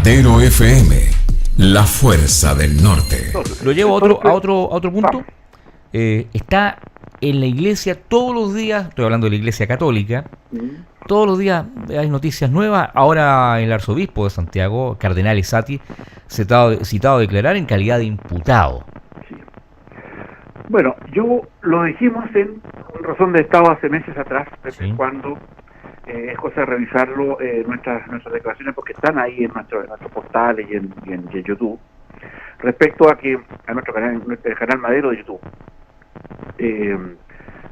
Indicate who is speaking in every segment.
Speaker 1: Entero FM, la fuerza del norte.
Speaker 2: Lo llevo a otro punto. Está en la iglesia todos los días, estoy hablando de la iglesia católica, todos los días hay noticias nuevas. Ahora el arzobispo de Santiago, cardenal Esati, citado a declarar en calidad de imputado.
Speaker 3: Sí. Bueno, lo dijimos en Razón de Estado hace meses atrás, sí, cuando es cosa de revisarlo, nuestras declaraciones, porque están ahí en nuestros portales y en YouTube, respecto a nuestro canal, el canal Madero de YouTube.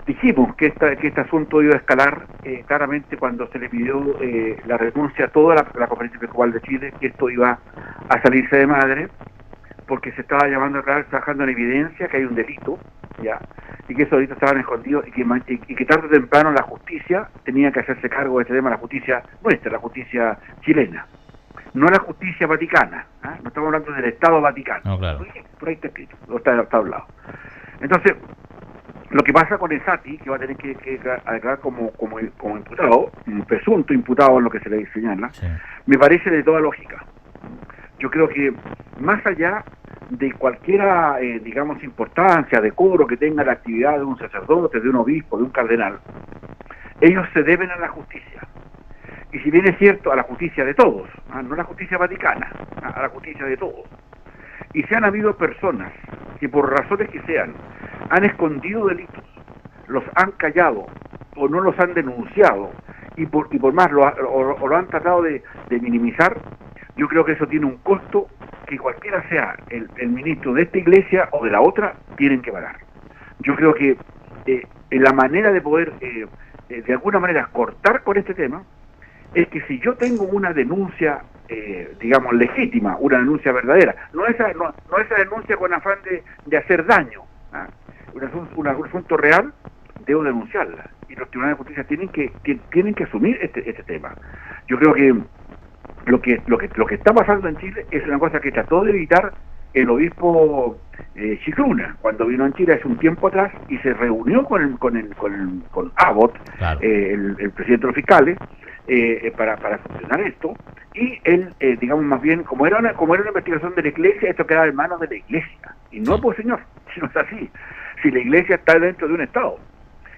Speaker 3: Dijimos que este asunto iba a escalar claramente cuando se le pidió la renuncia a toda la Conferencia Episcopal de Chile, que esto iba a salirse de madre, porque se estaba trabajando en evidencia que hay un delito, ya, y que esos delitos estaban escondidos, y que tarde o temprano la justicia tenía que hacerse cargo de este tema, la justicia nuestra, la justicia chilena, no la justicia vaticana, ¿eh? No estamos hablando del Estado Vaticano.
Speaker 2: No, claro.
Speaker 3: Por ahí está escrito, está hablado. Entonces, lo que pasa con Esati, que va a tener que declarar como imputado, un presunto imputado en lo que se le señala, sí, me parece de toda lógica. Yo creo que más allá de cualquiera, digamos, importancia, decoro que tenga la actividad de un sacerdote, de un obispo, de un cardenal, ellos se deben a la justicia. Y si bien es cierto, a la justicia de todos, no a la justicia vaticana, a la justicia de todos. Y si han habido personas que por razones que sean han escondido delitos, los han callado o no los han denunciado y por más lo han tratado de minimizar, yo creo que eso tiene un costo que cualquiera sea el ministro de esta iglesia o de la otra, tienen que pagar. Yo creo que la manera de poder, de alguna manera, cortar con este tema, es que si yo tengo una denuncia, digamos, legítima, una denuncia verdadera, no esa denuncia con afán de hacer daño, un asunto real, debo denunciarla. Y los tribunales de justicia tienen que asumir este tema. Yo creo que lo que está pasando en Chile es una cosa que trató de evitar el obispo Chicluna cuando vino en Chile hace un tiempo atrás y se reunió con Abbott, claro, el presidente de los fiscales, para solucionar esto, y él, digamos, más bien, como era una investigación de la iglesia, esto quedaba en manos de la iglesia, y no, pues señor, si no es así, si la iglesia está dentro de un Estado.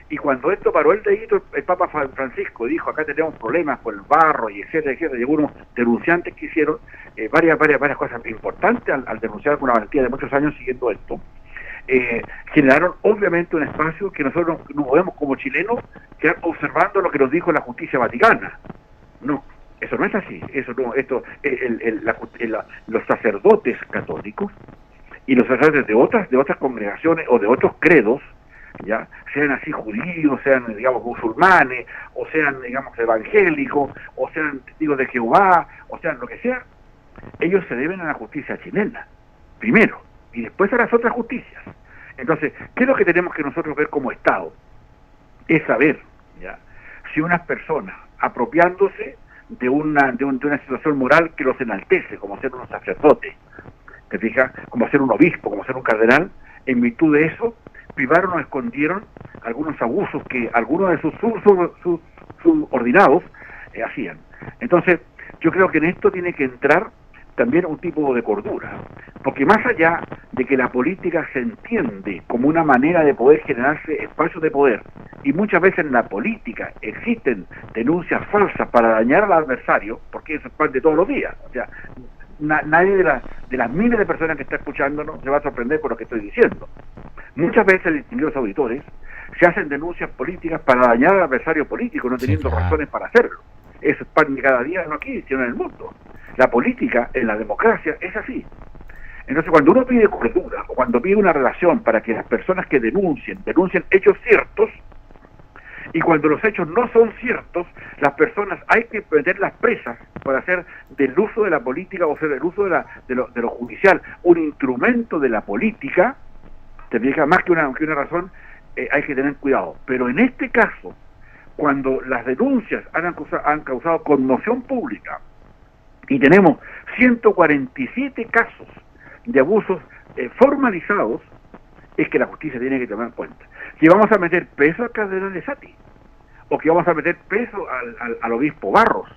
Speaker 3: Y cuando esto paró el dedito, el Papa Francisco dijo, acá tenemos problemas con el barro, y etcétera, y unos denunciantes que hicieron varias cosas importantes al denunciar con una valentía de muchos años siguiendo esto, generaron obviamente un espacio que nosotros nos podemos como chilenos quedar observando lo que nos dijo la justicia vaticana. No, eso no es así. Eso no, los sacerdotes católicos y los sacerdotes de otras congregaciones o de otros credos, ya sean así judíos, sean, digamos, musulmanes, o sean, digamos, evangélicos, o sean testigos de Jehová, o sean lo que sea, ellos se deben a la justicia chilena primero y después a las otras justicias. Entonces, ¿qué es lo que tenemos que nosotros ver como Estado? Es saber, ya, si unas personas apropiándose de una situación moral que los enaltece, como ser unos sacerdotes, ¿te fijas? Como ser un obispo, como ser un cardenal, en virtud de eso privaron o escondieron algunos abusos que algunos de sus subordinados hacían. Entonces, yo creo que en esto tiene que entrar también un tipo de cordura, porque más allá de que la política se entiende como una manera de poder generarse espacios de poder, y muchas veces en la política existen denuncias falsas para dañar al adversario, porque eso es parte de todos los días, o sea, nadie de las miles de personas que está escuchándonos se va a sorprender por lo que estoy diciendo. Muchas veces, distinguidos auditores, se hacen denuncias políticas para dañar al adversario político, no teniendo razones para hacerlo. Eso es pan de cada día, no aquí, sino en el mundo. La política, en la democracia, es así. Entonces, cuando uno pide cordura, o cuando pide una relación para que las personas que denuncien hechos ciertos, y cuando los hechos no son ciertos, las personas hay que meterlas presas por hacer del uso de la política, o sea, del uso de lo judicial, un instrumento de la política, te fijas, más que una razón, hay que tener cuidado. Pero en este caso, cuando las denuncias han causado conmoción pública, y tenemos 147 casos de abusos formalizados, es que la justicia tiene que tomar en cuenta. Si vamos a meter preso al cardenal Esati, o que vamos a meter preso al obispo Barros,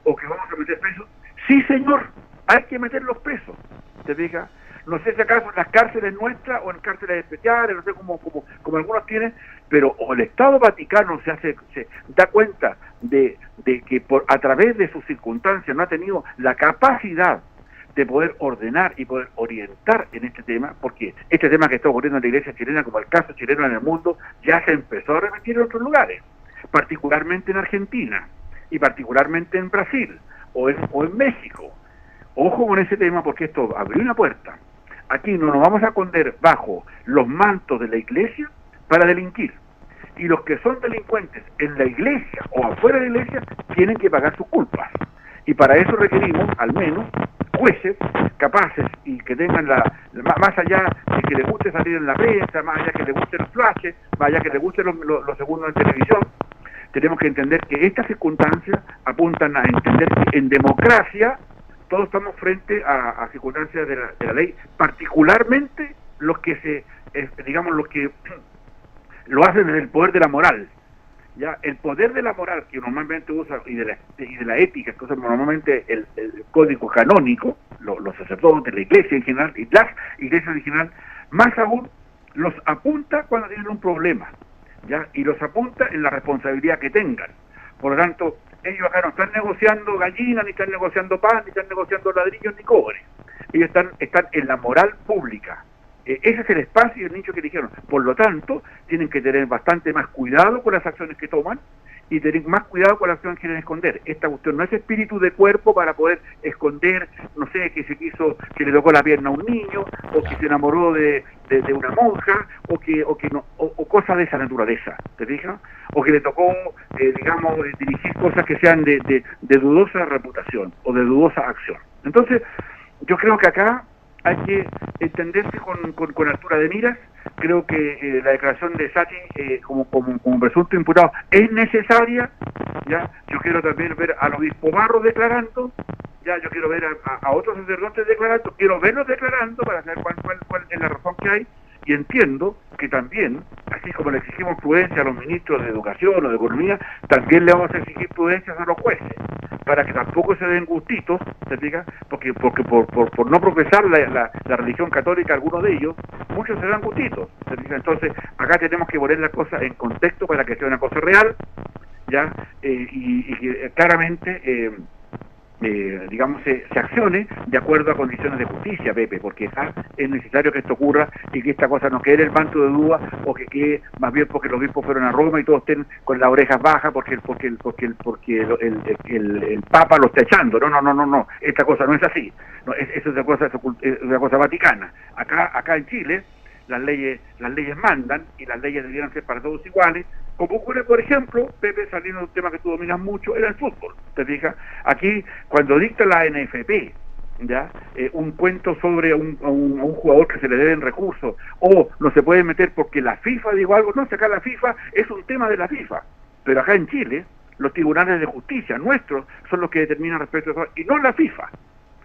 Speaker 3: o que vamos a meter preso, sí señor, hay que meterlos presos, ¿te fijas? No sé si acaso en las cárceles nuestras o en cárceles especiales, no sé como algunos tienen, pero o el Estado Vaticano se da cuenta de que a través de sus circunstancias no ha tenido la capacidad de poder ordenar y poder orientar en este tema, porque este tema que está ocurriendo en la iglesia chilena, como el caso chileno en el mundo, ya se empezó a repetir en otros lugares, particularmente en Argentina y particularmente en Brasil o en México. Ojo con ese tema, porque esto abrió una puerta. Aquí no nos vamos a esconder bajo los mantos de la iglesia para delinquir. Y los que son delincuentes en la iglesia o afuera de la iglesia tienen que pagar sus culpas. Y para eso requerimos, al menos, jueces capaces y que tengan más allá de que les guste salir en la prensa, más allá que les gusten los flashes, más allá que les gusten los segundos en televisión, tenemos que entender que estas circunstancias apuntan a entender que en democracia todos estamos frente a circunstancias de la ley, particularmente los que los que lo hacen desde el poder de la moral. Ya el poder de la moral que normalmente usa y de la ética que usa normalmente el código canónico, los sacerdotes, la iglesia en general y las iglesias en general, más aún los apunta cuando tienen un problema, ya, y los apunta en la responsabilidad que tengan. Por lo tanto, ellos acá no están negociando gallinas, ni están negociando pan, ni están negociando ladrillos, ni cobre. Ellos están en la moral pública. Ese es el espacio y el nicho que eligieron. Por lo tanto, tienen que tener bastante más cuidado con las acciones que toman y tener más cuidado con las acciones que quieren esconder. Esta cuestión no es espíritu de cuerpo para poder esconder, no sé, que le tocó la pierna a un niño, o que se enamoró de una monja, o cosas de esa naturaleza, ¿te fijas? O que le tocó, dirigir cosas que sean de dudosa reputación o de dudosa acción. Entonces, yo creo que acá hay que entenderse con altura de miras. Creo que la declaración de Sati como presunto imputado es necesaria. Ya, yo quiero también ver al obispo Barros declarando, ya, yo quiero ver a otros sacerdotes declarando, quiero verlos declarando para saber cuál es la razón que hay, y entiendo que también, así como le exigimos prudencia a los ministros de Educación o de Economía, también le vamos a exigir prudencia a los jueces, para que tampoco se den gustitos, ¿se fija? Porque por no profesar la religión católica, algunos de ellos, muchos se dan gustitos, ¿se fija? Entonces, acá tenemos que poner las cosas en contexto para que sea una cosa real, ¿ya? Y que claramente se accione de acuerdo a condiciones de justicia, Pepe, porque es necesario que esto ocurra y que esta cosa no quede en el manto de duda, o que quede más bien porque los obispos fueron a Roma y todos estén con las orejas bajas porque el Papa lo está echando. No, esta cosa no es así. No, eso es una cosa vaticana. Acá en Chile las leyes mandan, y las leyes debieran ser para todos iguales, como ocurre, por ejemplo, Pepe, saliendo de un tema que tú dominas mucho, era el fútbol, ¿te fijas? Aquí, cuando dicta la NFP, ¿ya? Un cuento sobre un jugador que se le deben recursos, o no se puede meter porque la FIFA digo algo, no, si acá la FIFA es un tema de la FIFA, pero acá en Chile, los tribunales de justicia nuestros son los que determinan respecto a eso, y no la FIFA,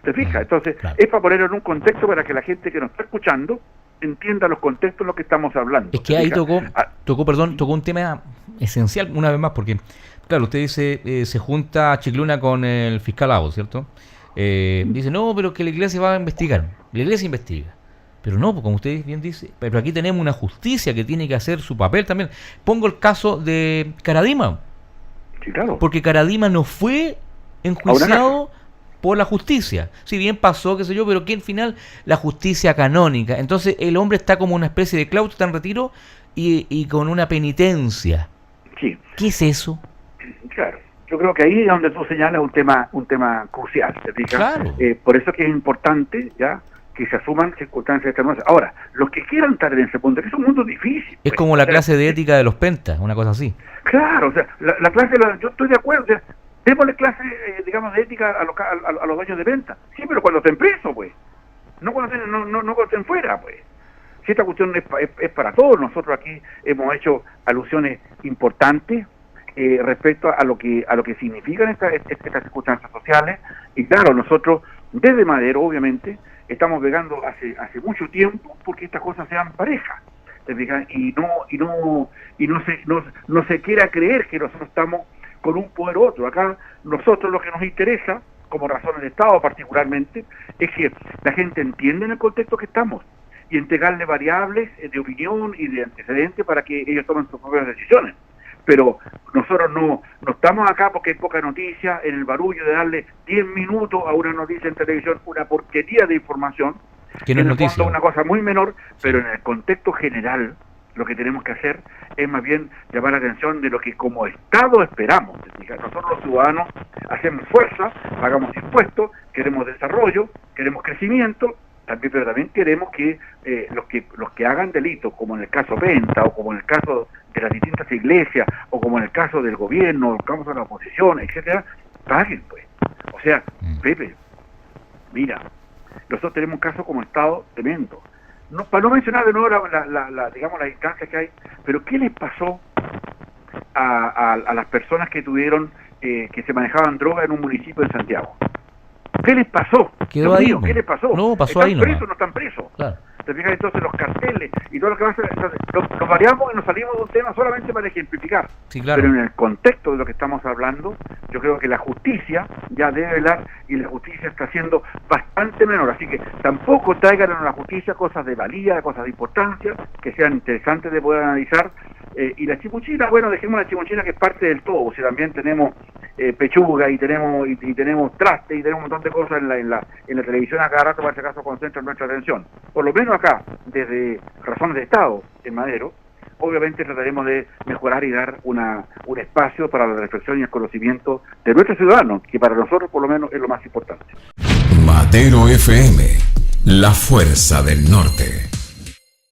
Speaker 3: ¿te fijas? Entonces, claro, es para ponerlo en un contexto para que la gente que nos está escuchando entienda los contextos de lo que estamos hablando.
Speaker 2: Es que ahí tocó un tema esencial una vez más, porque, claro, usted dice, se junta Chicluna con el fiscal Lago, ¿cierto? Dice, no, pero que la iglesia va a investigar. La iglesia investiga. Pero no, como usted bien dice, pero aquí tenemos una justicia que tiene que hacer su papel también. Pongo el caso de Caradima.
Speaker 3: Sí, claro.
Speaker 2: Porque Caradima no fue enjuiciado por la justicia. Si bien pasó, qué sé yo, pero que al final la justicia canónica. Entonces el hombre está como una especie de claustro, está en retiro y con una penitencia.
Speaker 3: Sí.
Speaker 2: ¿Qué es eso?
Speaker 3: Claro. Yo creo que ahí es donde tú señalas un tema crucial, ¿te fijas?
Speaker 2: Claro.
Speaker 3: Por eso que es importante, ya, que se asuman circunstancias extremas. Ahora, los que quieran estar en ese punto, que es un mundo difícil.
Speaker 2: Es como la clase de ética de los pentas, una cosa así.
Speaker 3: Claro, o sea, la clase, yo estoy de acuerdo, o sea, démosle clase, de ética a los dueños de venta. Sí, pero cuando estén presos, pues. No cuando estén fuera, pues. Si esta cuestión es para todos, nosotros aquí hemos hecho alusiones importantes respecto a lo que significan estas circunstancias sociales. Y claro, nosotros, desde Madero, obviamente, estamos pegando hace mucho tiempo porque estas cosas sean parejas. Y no se quiera creer que nosotros estamos con un poder u otro. Acá nosotros lo que nos interesa como razones de Estado particularmente, es que la gente entiende en el contexto que estamos y entregarle variables de opinión y de antecedentes para que ellos tomen sus propias decisiones. Pero nosotros no estamos acá porque hay poca noticia, en el barullo de darle 10 minutos a una noticia en televisión, una porquería de información,
Speaker 2: que no es noticia.
Speaker 3: Fondo una cosa muy menor, pero en el contexto general lo que tenemos que hacer es más bien llamar la atención de lo que como Estado esperamos. Nosotros los ciudadanos hacemos fuerza, pagamos impuestos, queremos desarrollo, queremos crecimiento, pero también queremos que los que hagan delitos, como en el caso Penta, o como en el caso de las distintas iglesias, o como en el caso del gobierno, o el caso de la oposición, etcétera, paguen, pues. O sea, Pepe, mira, nosotros tenemos un caso como Estado tremendo. No, para no mencionar de nuevo digamos, las instancias que hay, pero ¿qué les pasó a las personas que tuvieron, que se manejaban droga en un municipio de Santiago? ¿Qué les pasó?
Speaker 2: Quedó ahí.
Speaker 3: ¿Qué les pasó?
Speaker 2: No, pasó
Speaker 3: ¿Están
Speaker 2: ahí
Speaker 3: presos
Speaker 2: nomás.
Speaker 3: o no están presos?
Speaker 2: Claro.
Speaker 3: ¿Te fijas? Entonces los carteles y todo lo que pasa, entonces, nos variamos y nos salimos de un tema solamente para ejemplificar.
Speaker 2: Sí, claro.
Speaker 3: Pero en el contexto de lo que estamos hablando, yo creo que la justicia ya debe velar, y la justicia está siendo bastante menor. Así que tampoco traigan a la justicia cosas de valía, cosas de importancia, que sean interesantes de poder analizar. Y la chimuchina, bueno, dejemos la chimuchina que es parte del todo. Si también tenemos pechuga y tenemos traste y tenemos un montón de cosas en la televisión a cada rato, para si acaso concentran nuestra atención. Por lo menos acá, desde Razones de Estado en Madero, obviamente trataremos de mejorar y dar un espacio para la reflexión y el conocimiento de nuestros ciudadanos, que para nosotros por lo menos es lo más importante.
Speaker 1: Madero FM, la fuerza del norte.